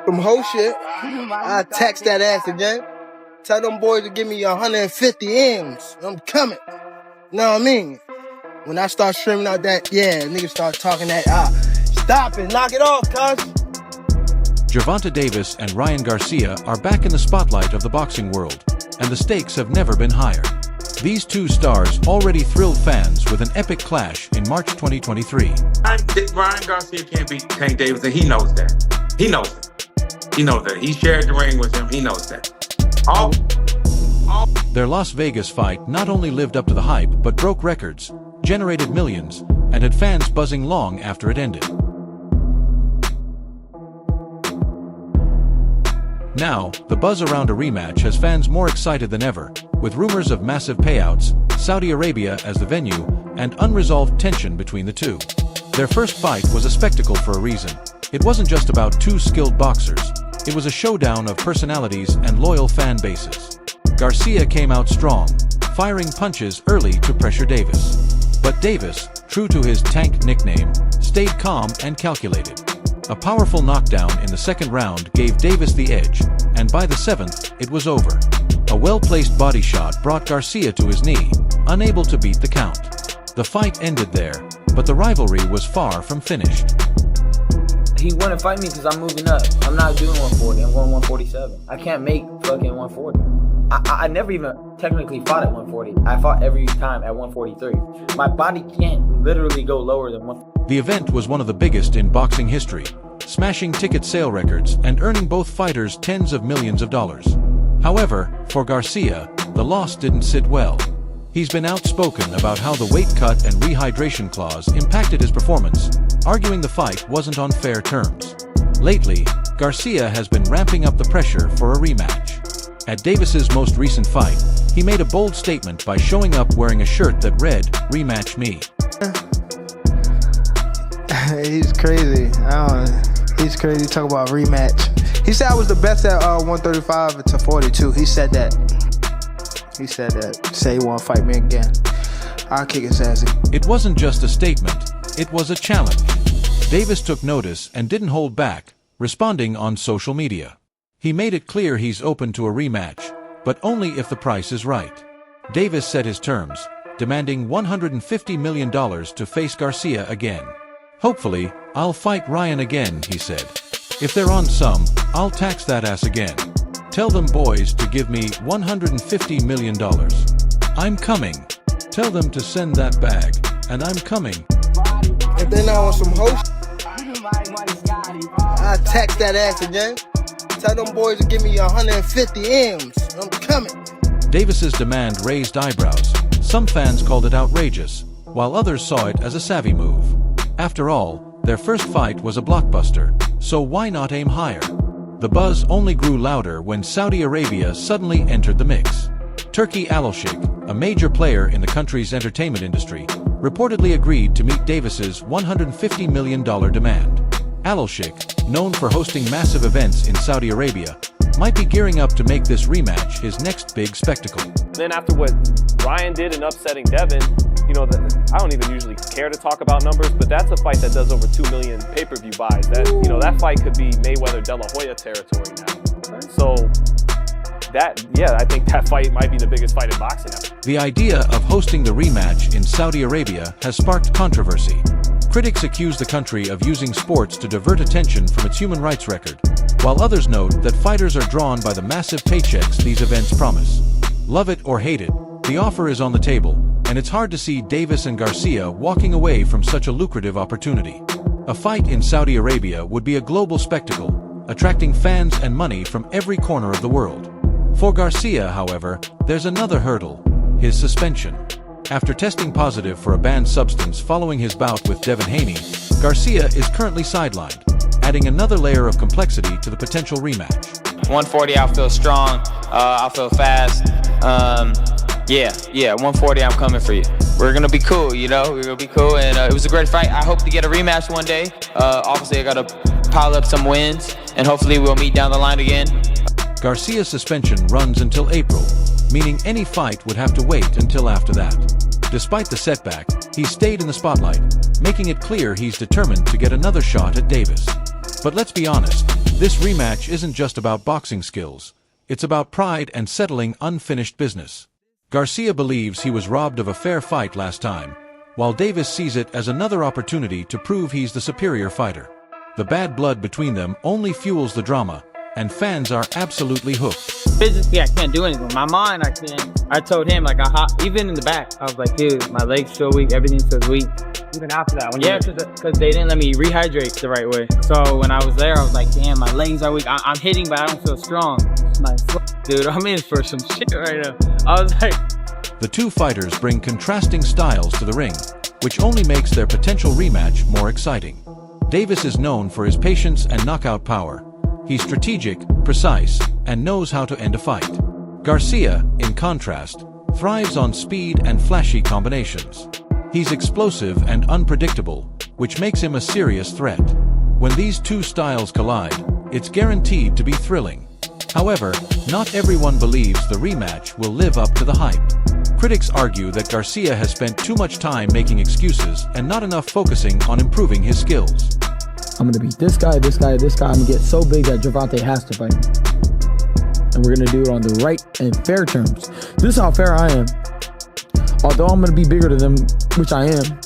Some whole shit. I text that ass again. Tell them boys to give me 150 M's. I'm coming. Know what I mean? When I start streaming out that, yeah, niggas start talking that, stop it, knock it off, cuz. Gervonta Davis and Ryan Garcia are back in the spotlight of the boxing world, and the stakes have never been higher. These two stars already thrilled fans with an epic clash in March 2023. Ryan Garcia can't beat Tank Davis, and he knows that. He knows it. He knows that. He shared the ring with him. He knows that. Their Las Vegas fight not only lived up to the hype, but broke records, generated millions, and had fans buzzing long after it ended. Now, the buzz around a rematch has fans more excited than ever, with rumors of massive payouts, Saudi Arabia as the venue, and unresolved tension between the two. Their first fight was a spectacle for a reason. It wasn't just about two skilled boxers. It was a showdown of personalities and loyal fan bases. Garcia came out strong, firing punches early to pressure Davis. But Davis, true to his Tank nickname, stayed calm and calculated. A powerful knockdown in the second round gave Davis the edge, and by the seventh, it was over. A well-placed body shot brought Garcia to his knee, unable to beat the count. The fight ended there, but the rivalry was far from finished. He wouldn't fight me because I'm moving up. I'm not doing 140, I'm going 147. I can't make fucking 140. I never even technically fought at 140. I fought every time at 143. My body can't literally go lower than 140. The event was one of the biggest in boxing history, smashing ticket sale records and earning both fighters tens of millions of dollars. However, for Garcia, the loss didn't sit well. He's been outspoken about how the weight cut and rehydration clause impacted his performance, arguing the fight wasn't on fair terms. Lately, Garcia has been ramping up the pressure for a rematch. At Davis's most recent fight, he made a bold statement by showing up wearing a shirt that read, "Rematch me." He's crazy. He's crazy. Talk about rematch. He said I was the best at 135 to 42. He said that. Say he won't fight me again. I'll kick his ass. It wasn't just a statement, it was a challenge. Davis took notice and didn't hold back, responding on social media. He made it clear he's open to a rematch, but only if the price is right. Davis set his terms, demanding $150 million to face Garcia again. "Hopefully, I'll fight Ryan again," he said. "If they're on some, I'll tax that ass again. Tell them boys to give me $150 million. I'm coming. Tell them to send that bag, and I'm coming." If they're not on some host, I text that ass again. Tell them boys to give me 150 M's. I'm coming. Davis's demand raised eyebrows. Some fans called it outrageous, while others saw it as a savvy move. After all, their first fight was a blockbuster, so why not aim higher? The buzz only grew louder when Saudi Arabia suddenly entered the mix. Turki Al-Sheikh, a major player in the country's entertainment industry, reportedly agreed to meet Davis's $150 million demand. Al-Sheikh, known for hosting massive events in Saudi Arabia, might be gearing up to make this rematch his next big spectacle. Then after what Ryan did in upsetting Devin, I don't even usually care to talk about numbers, but that's a fight that does over 2 million pay-per-view buys. That fight could be Mayweather-De La Hoya territory now. So I think that fight might be the biggest fight in boxing ever. The idea of hosting the rematch in Saudi Arabia has sparked controversy. Critics accuse the country of using sports to divert attention from its human rights record, while others note that fighters are drawn by the massive paychecks these events promise. Love it or hate it, the offer is on the table, and it's hard to see Davis and Garcia walking away from such a lucrative opportunity. A fight in Saudi Arabia would be a global spectacle, attracting fans and money from every corner of the world. For Garcia, however, there's another hurdle: his suspension. After testing positive for a banned substance following his bout with Devin Haney, Garcia is currently sidelined, adding another layer of complexity to the potential rematch. 140, I'll feel strong, I'll feel fast. 140, I'm coming for you. We're gonna be cool, we're gonna be cool, and it was a great fight. I hope to get a rematch one day. Obviously, I gotta pile up some wins, and hopefully we'll meet down the line again. Garcia's suspension runs until April, meaning any fight would have to wait until after that. Despite the setback, he stayed in the spotlight, making it clear he's determined to get another shot at Davis. But let's be honest, this rematch isn't just about boxing skills. It's about pride and settling unfinished business. Garcia believes he was robbed of a fair fight last time, while Davis sees it as another opportunity to prove he's the superior fighter. The bad blood between them only fuels the drama, and fans are absolutely hooked. Physically, I can't do anything. My mind, I can't. I told him, like, even in the back, I was like, dude, my legs feel weak, everything feels weak. Even after that? Because they didn't let me rehydrate the right way. So when I was there, I was like, damn, my legs are weak. I'm hitting, but I don't feel strong. My dude, I'm in for some shit right now. I was like... The two fighters bring contrasting styles to the ring, which only makes their potential rematch more exciting. Davis is known for his patience and knockout power. He's strategic, precise, and knows how to end a fight. Garcia, in contrast, thrives on speed and flashy combinations. He's explosive and unpredictable, which makes him a serious threat. When these two styles collide, it's guaranteed to be thrilling. However, not everyone believes the rematch will live up to the hype. Critics argue that Garcia has spent too much time making excuses and not enough focusing on improving his skills. I'm gonna beat this guy, this guy, this guy. I'm gonna get so big that Gervonta has to fight me. And we're gonna do it on the right and fair terms. This is how fair I am. Although I'm gonna be bigger than them, which I am,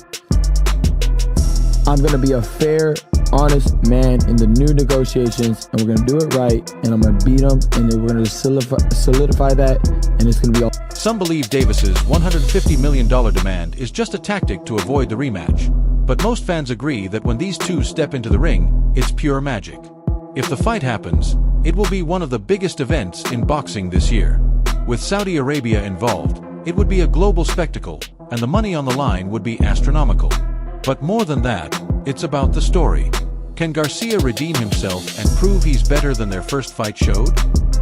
I'm gonna be a fair, honest man in the new negotiations, and we're gonna do it right, and I'm gonna beat them, and then we're gonna solidify that, and it's gonna be all. Some believe Davis's $150 million demand is just a tactic to avoid the rematch, but most fans agree that when these two step into the ring, it's pure magic. If the fight happens, it will be one of the biggest events in boxing this year. With Saudi Arabia involved, it would be a global spectacle, and the money on the line would be astronomical. But more than that, it's about the story. Can Garcia redeem himself and prove he's better than their first fight showed?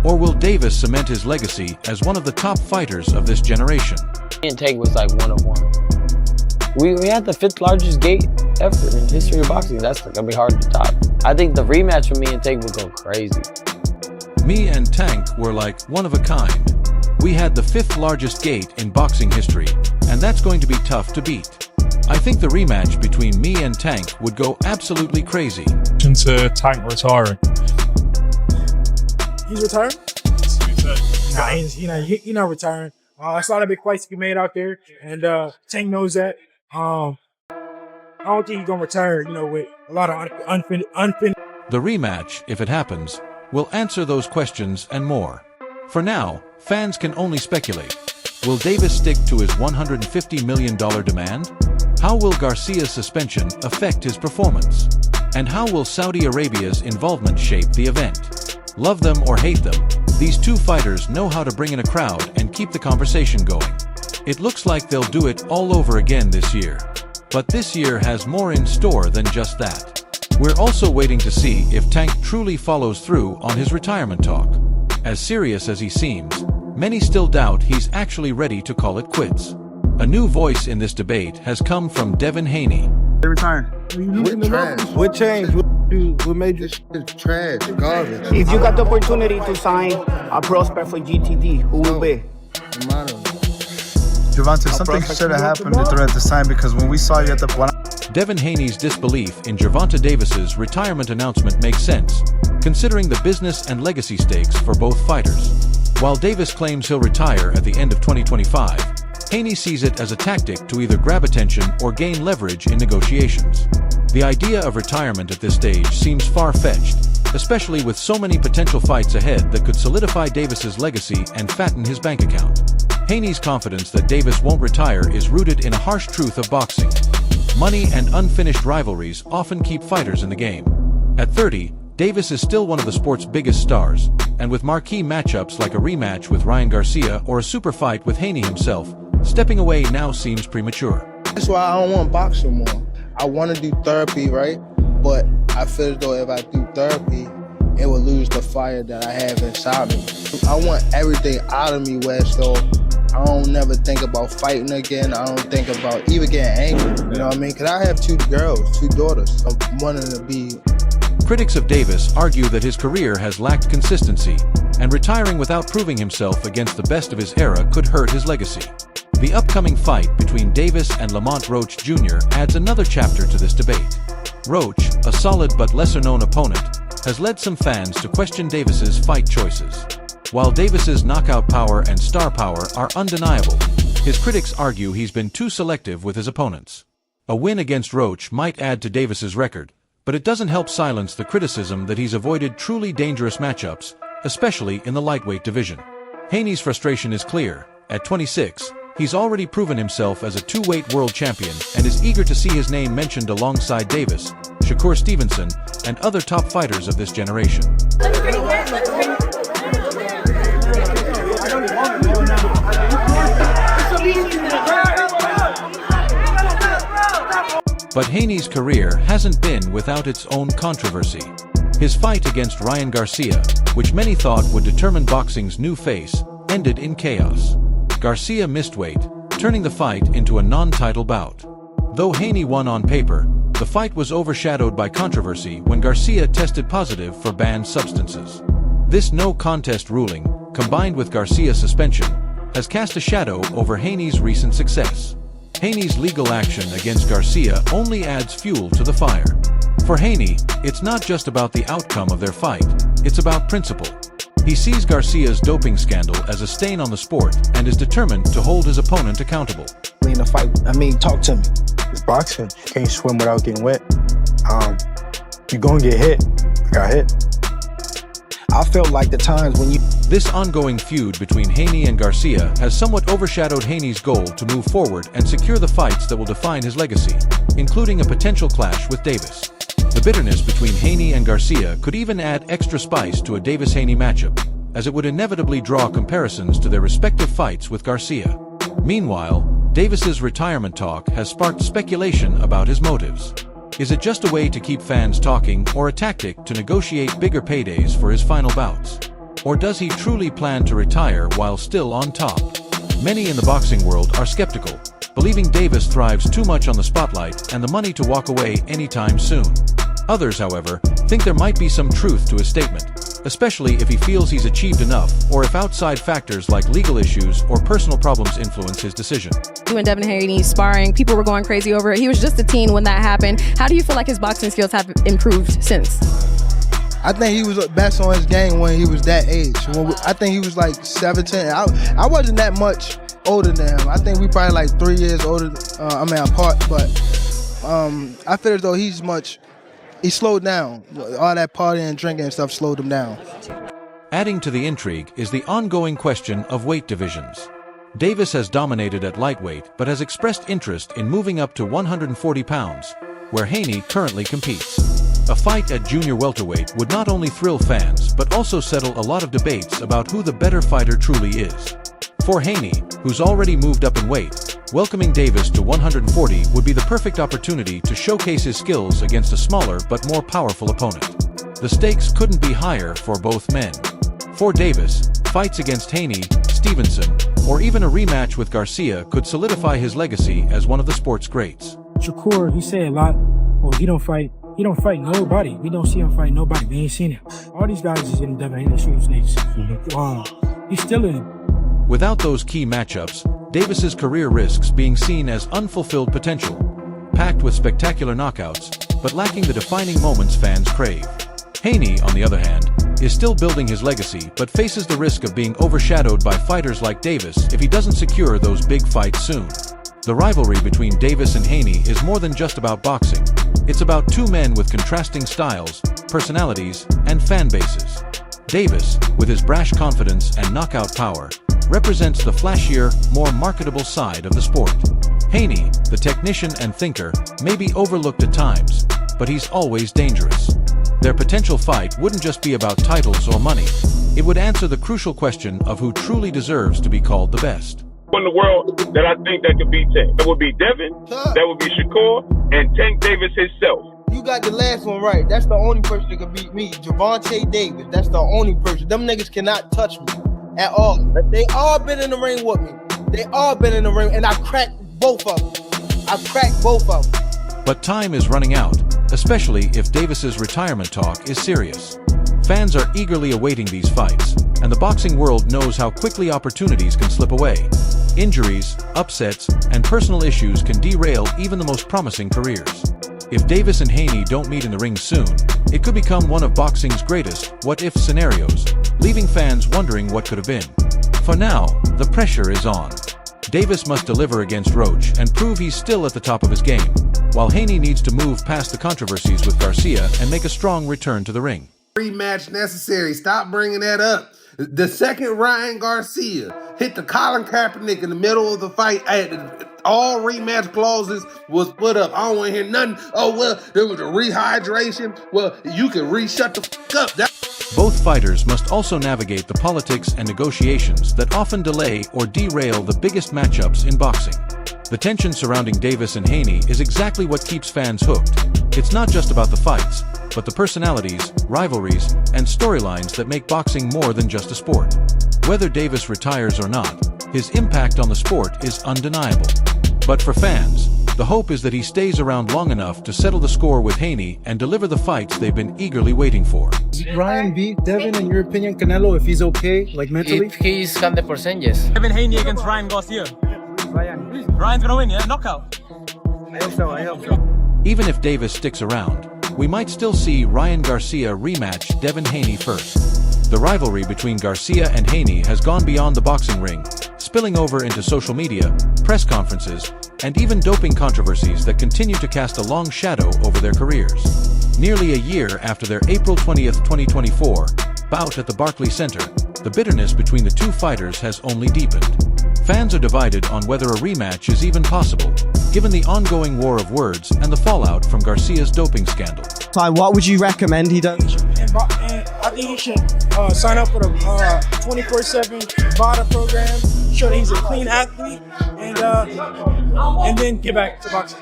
Or will Davis cement his legacy as one of the top fighters of this generation? Me and Tank was like one of one. We had the 5th largest gate ever in history of boxing. That's gonna be hard to top. I think the rematch with me and Tank would go crazy. Me and Tank were like one of a kind. We had the 5th largest gate in boxing history, and that's going to be tough to beat. I think the rematch between me and Tank would go absolutely crazy. To Tank retiring. He's retiring? Nah, he's not retiring. It's a lot of big fights to be made out there, and Tank knows that. I don't think he's gonna retire, with a lot of unfinished. The rematch, if it happens, will answer those questions and more. For now, fans can only speculate. Will Davis stick to his $150 million demand? How will Garcia's suspension affect his performance? And how will Saudi Arabia's involvement shape the event? Love them or hate them, these two fighters know how to bring in a crowd and keep the conversation going. It looks like they'll do it all over again this year. But this year has more in store than just that. We're also waiting to see if Tank truly follows through on his retirement talk. As serious as he seems, many still doubt he's actually ready to call it quits. A new voice in this debate has come from Devin Haney. They retiring. What changed? What made you trash? Garbage. If you got the opportunity to sign a prospect for GTD, who will be? Gervonta, something should have happened at the time, because when we saw you at the... Devin Haney's disbelief in Gervonta Davis's retirement announcement makes sense, considering the business and legacy stakes for both fighters. While Davis claims he'll retire at the end of 2025, Haney sees it as a tactic to either grab attention or gain leverage in negotiations. The idea of retirement at this stage seems far-fetched, especially with so many potential fights ahead that could solidify Davis's legacy and fatten his bank account. Haney's confidence that Davis won't retire is rooted in a harsh truth of boxing. Money and unfinished rivalries often keep fighters in the game. At 30, Davis is still one of the sport's biggest stars, and with marquee matchups like a rematch with Ryan Garcia or a super fight with Haney himself, stepping away now seems premature. That's why I don't want to box no more. I want to do therapy, right? But I feel as though if I do therapy, it will lose the fire that I have inside me. I want everything out of me where so I don't never think about fighting again. I don't think about even getting angry. You know what I mean? Because I have 2 girls, 2 daughters. I'm wanting to be... Critics of Davis argue that his career has lacked consistency, and retiring without proving himself against the best of his era could hurt his legacy. The upcoming fight between Davis and Lamont Roach Jr. adds another chapter to this debate. Roach, a solid but lesser-known opponent, has led some fans to question Davis's fight choices. While Davis's knockout power and star power are undeniable, his critics argue he's been too selective with his opponents. A win against Roach might add to Davis's record, but it doesn't help silence the criticism that he's avoided truly dangerous matchups, especially in the lightweight division. Haney's frustration is clear. At 26, he's already proven himself as a two-weight world champion and is eager to see his name mentioned alongside Davis, Shakur Stevenson, and other top fighters of this generation. But Haney's career hasn't been without its own controversy. His fight against Ryan Garcia, which many thought would determine boxing's new face, ended in chaos. Garcia missed weight, turning the fight into a non-title bout. Though Haney won on paper, the fight was overshadowed by controversy when Garcia tested positive for banned substances. This no-contest ruling, combined with Garcia's suspension, has cast a shadow over Haney's recent success. Haney's legal action against Garcia only adds fuel to the fire. For Haney, it's not just about the outcome of their fight, it's about principle. He sees Garcia's doping scandal as a stain on the sport and is determined to hold his opponent accountable. In a fight, talk to me. It's boxing. You can't swim without getting wet. You're gonna get hit. I got hit. I felt like the times when you... This ongoing feud between Haney and Garcia has somewhat overshadowed Haney's goal to move forward and secure the fights that will define his legacy, including a potential clash with Davis. The bitterness between Haney and Garcia could even add extra spice to a Davis-Haney matchup, as it would inevitably draw comparisons to their respective fights with Garcia. Meanwhile, Davis's retirement talk has sparked speculation about his motives. Is it just a way to keep fans talking or a tactic to negotiate bigger paydays for his final bouts? Or does he truly plan to retire while still on top? Many in the boxing world are skeptical, believing Davis thrives too much on the spotlight and the money to walk away anytime soon. Others, however, think there might be some truth to his statement, especially if he feels he's achieved enough or if outside factors like legal issues or personal problems influence his decision. When Devin Haney sparring, people were going crazy over it. He was just a teen when that happened. How do you feel like his boxing skills have improved since? I think he was best on his game when he was that age. I think he was like 17. I wasn't that much older than him. I think we probably like 3 years older, apart, but I feel as though he slowed down. All that partying and drinking and stuff slowed him down. Adding to the intrigue is the ongoing question of weight divisions. Davis has dominated at lightweight but has expressed interest in moving up to 140 pounds, where Haney currently competes. A fight at junior welterweight would not only thrill fans but also settle a lot of debates about who the better fighter truly is. For Haney, who's already moved up in weight, welcoming Davis to 140 would be the perfect opportunity to showcase his skills against a smaller but more powerful opponent. The stakes couldn't be higher for both men. For Davis, fights against Haney, Stevenson, or even a rematch with Garcia could solidify his legacy as one of the sport's greats. Shakur, he said a lot. Well, he don't fight nobody. We don't see him fight nobody. We ain't seen him. All these guys is in Devin Haney shoes next. He's still in it. Without those key matchups, Davis's career risks being seen as unfulfilled potential, packed with spectacular knockouts, but lacking the defining moments fans crave. Haney, on the other hand, is still building his legacy but faces the risk of being overshadowed by fighters like Davis if he doesn't secure those big fights soon. The rivalry between Davis and Haney is more than just about boxing. It's about two men with contrasting styles, personalities, and fan bases. Davis, with his brash confidence and knockout power, represents the flashier, more marketable side of the sport. Haney, the technician and thinker, may be overlooked at times, but he's always dangerous. Their potential fight wouldn't just be about titles or money. It would answer the crucial question of who truly deserves to be called the best. In the world that I think that could be Tank. That would be Devin, that would be Shakur, and Tank Davis himself. You got the last one right. That's the only person that can beat me. Gervonta Davis. That's the only person. Them niggas cannot touch me at all. They all been in the ring with me. They all been in the ring, and I cracked both of them. But time is running out, especially if Davis's retirement talk is serious. Fans are eagerly awaiting these fights, and the boxing world knows how quickly opportunities can slip away. Injuries, upsets, and personal issues can derail even the most promising careers. If Davis and Haney don't meet in the ring soon, it could become one of boxing's greatest what-if scenarios, leaving fans wondering what could have been. For now, the pressure is on. Davis must deliver against Roach and prove he's still at the top of his game, while Haney needs to move past the controversies with Garcia and make a strong return to the ring. Rematch necessary. Stop bringing that up. The second Ryan Garcia hit the Colin Kaepernick in the middle of the fight, all rematch clauses was put up. I don't want to hear nothing. Oh, well, there was a rehydration. Well, you can shut the fuck up. Both fighters must also navigate the politics and negotiations that often delay or derail the biggest matchups in boxing. The tension surrounding Davis and Haney is exactly what keeps fans hooked. It's not just about the fights, but the personalities, rivalries, and storylines that make boxing more than just a sport. Whether Davis retires or not, his impact on the sport is undeniable. But for fans, the hope is that he stays around long enough to settle the score with Haney and deliver the fights they've been egerly waiting for. Ryan beat Devin, in your opinion, Canelo, if he's okay, like mentally? If he's 100%, yes. Devin Haney against Ryan Garcia. Ryan's gonna win, yeah? Knockout. I hope so. Even if Davis sticks around, we might still see Ryan Garcia rematch Devin Haney first. The rivalry between Garcia and Haney has gone beyond the boxing ring, spilling over into social media, press conferences, and even doping controversies that continue to cast a long shadow over their careers. Nearly a year after their April 20th, 2024 bout at the Barclays Center, the bitterness between the two fighters has only deepened. Fans are divided on whether a rematch is even possible, given the ongoing war of words and the fallout from Garcia's doping scandal. What would you recommend he does? I think he should sign up for the 24/7 VADA program, show that he's a clean athlete, and then get back to boxing.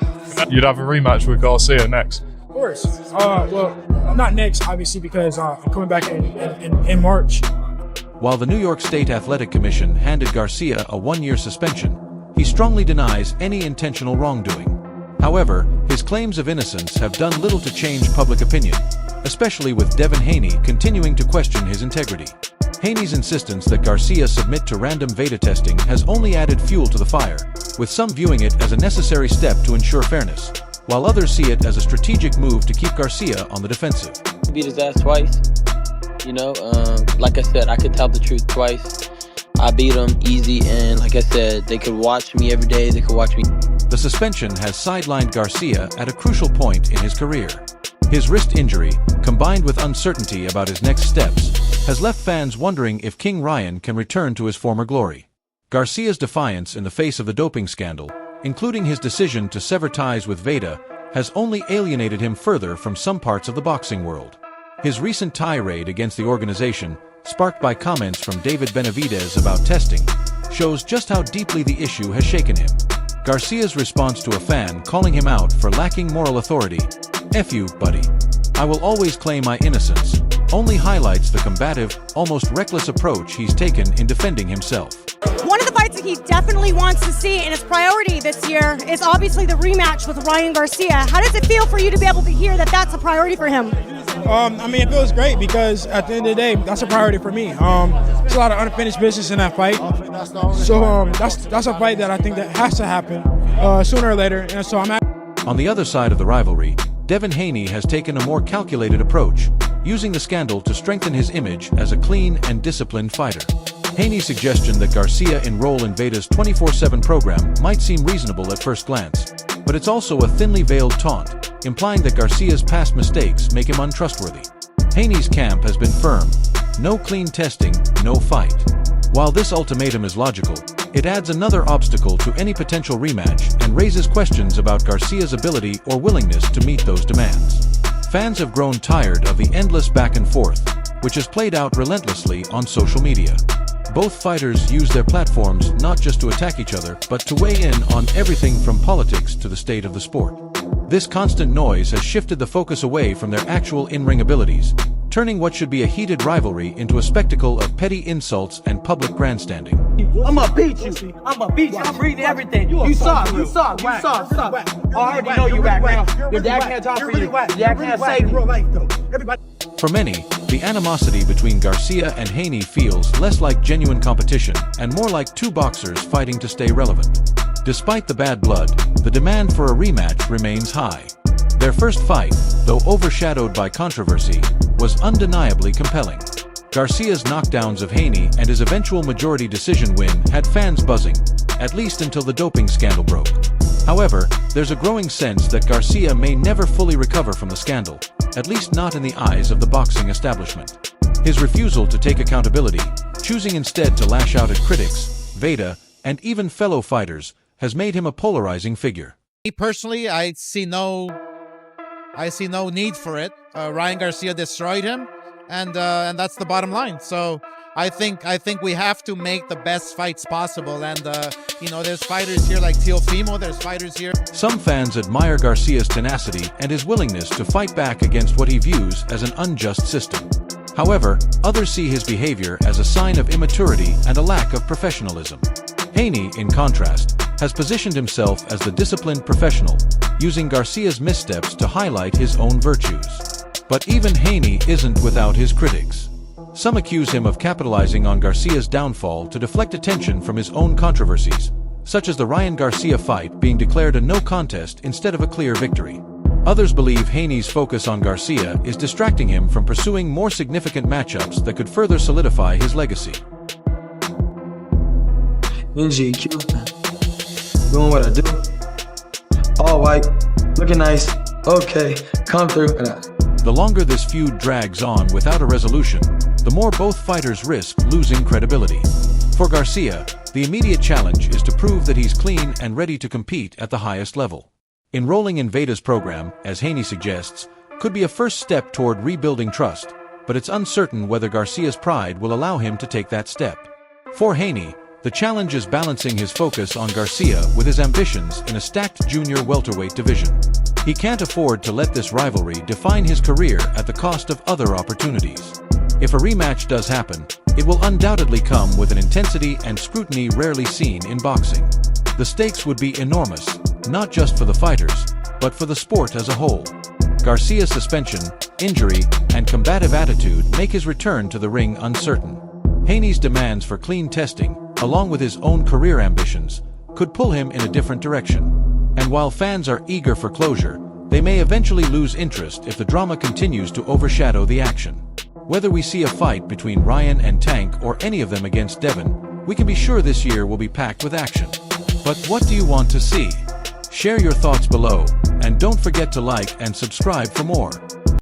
You'd have a rematch with Garcia next. Of course. Well, not next, obviously, because I'm coming back in March. While the New York State Athletic Commission handed Garcia a 1-year suspension, he strongly denies any intentional wrongdoing. However, his claims of innocence have done little to change public opinion, especially with Devin Haney continuing to question his integrity. Haney's insistence that Garcia submit to random VADA testing has only added fuel to the fire, with some viewing it as a necessary step to ensure fairness, while others see it as a strategic move to keep Garcia on the defensive. He beat his ass twice. You know, like I said, I could tell the truth twice. I beat him easy, and like I said, they could watch me every day, they could watch me. The suspension has sidelined Garcia at a crucial point in his career. His wrist injury, combined with uncertainty about his next steps, has left fans wondering if King Ryan can return to his former glory. Garcia's defiance in the face of the doping scandal, including his decision to sever ties with VADA, has only alienated him further from some parts of the boxing world. His recent tirade against the organization, sparked by comments from David Benavidez about testing, shows just how deeply the issue has shaken him. Garcia's response to a fan calling him out for lacking moral authority, "F you, buddy. I will always claim my innocence," only highlights the combative, almost reckless approach he's taken in defending himself. One of the fights that he definitely wants to see and his priority this year is obviously the rematch with Ryan Garcia. How does it feel for you to be able to hear that that's a priority for him? I mean, it feels great because at the end of the day, that's a priority for me. There's a lot of unfinished business in that fight. So that's a fight that I think that has to happen sooner or later. And so I'm On the other side of the rivalry, Devin Haney has taken a more calculated approach, using the scandal to strengthen his image as a clean and disciplined fighter. Haney's suggestion that Garcia enroll in VADA's 24/7 program might seem reasonable at first glance, but it's also a thinly veiled taunt, implying that Garcia's past mistakes make him untrustworthy. Haney's camp has been firm: no clean testing, no fight. While this ultimatum is logical, it adds another obstacle to any potential rematch and raises questions about Garcia's ability or willingness to meet those demands. Fans have grown tired of the endless back and forth, which has played out relentlessly on social media. Both fighters use their platforms not just to attack each other, but to weigh in on everything from politics to the state of the sport. This constant noise has shifted the focus away from their actual in-ring abilities, turning what should be a heated rivalry into a spectacle of petty insults and public grandstanding. I'ma beat you. I'm reading everything. You suck. I already know you whack now. Your dad can't talk for you. Your dad can't save you. For many, the animosity between Garcia and Haney feels less like genuine competition and more like two boxers fighting to stay relevant. Despite the bad blood, the demand for a rematch remains high. Their first fight, though overshadowed by controversy, was undeniably compelling. Garcia's knockdowns of Haney and his eventual majority decision win had fans buzzing, at least until the doping scandal broke. However, there's a growing sense that Garcia may never fully recover from the scandal, at least not in the eyes of the boxing establishment. His refusal to take accountability, choosing instead to lash out at critics, Veda, and even fellow fighters, has made him a polarizing figure. Me personally, I see no need for it. Ryan Garcia destroyed him, and that's the bottom line. So I think we have to make the best fights possible. And there's fighters here like Teofimo. There's fighters here. Some fans admire Garcia's tenacity and his willingness to fight back against what he views as an unjust system. However, others see his behavior as a sign of immaturity and a lack of professionalism. Haney, in contrast, has positioned himself as the disciplined professional, using Garcia's missteps to highlight his own virtues. But even Haney isn't without his critics. Some accuse him of capitalizing on Garcia's downfall to deflect attention from his own controversies, such as the Ryan Garcia fight being declared a no contest instead of a clear victory. Others believe Haney's focus on Garcia is distracting him from pursuing more significant matchups that could further solidify his legacy. NGQ, doing what I do. All white, looking nice. Okay, come through. The longer this feud drags on without a resolution, the more both fighters risk losing credibility. For Garcia, the immediate challenge is to prove that he's clean and ready to compete at the highest level. Enrolling in Veda's program, as Haney suggests, could be a first step toward rebuilding trust, but it's uncertain whether Garcia's pride will allow him to take that step. For Haney, the challenge is balancing his focus on Garcia with his ambitions in a stacked junior welterweight division. He can't afford to let this rivalry define his career at the cost of other opportunities. If a rematch does happen, it will undoubtedly come with an intensity and scrutiny rarely seen in boxing. The stakes would be enormous, not just for the fighters, but for the sport as a whole. Garcia's suspension, injury, and combative attitude make his return to the ring uncertain. Haney's demands for clean testing, along with his own career ambitions, could pull him in a different direction. And while fans are eager for closure, they may eventually lose interest if the drama continues to overshadow the action. Whether we see a fight between Ryan and Tank or any of them against Devin, we can be sure this year will be packed with action. But what do you want to see? Share your thoughts below, and don't forget to like and subscribe for more.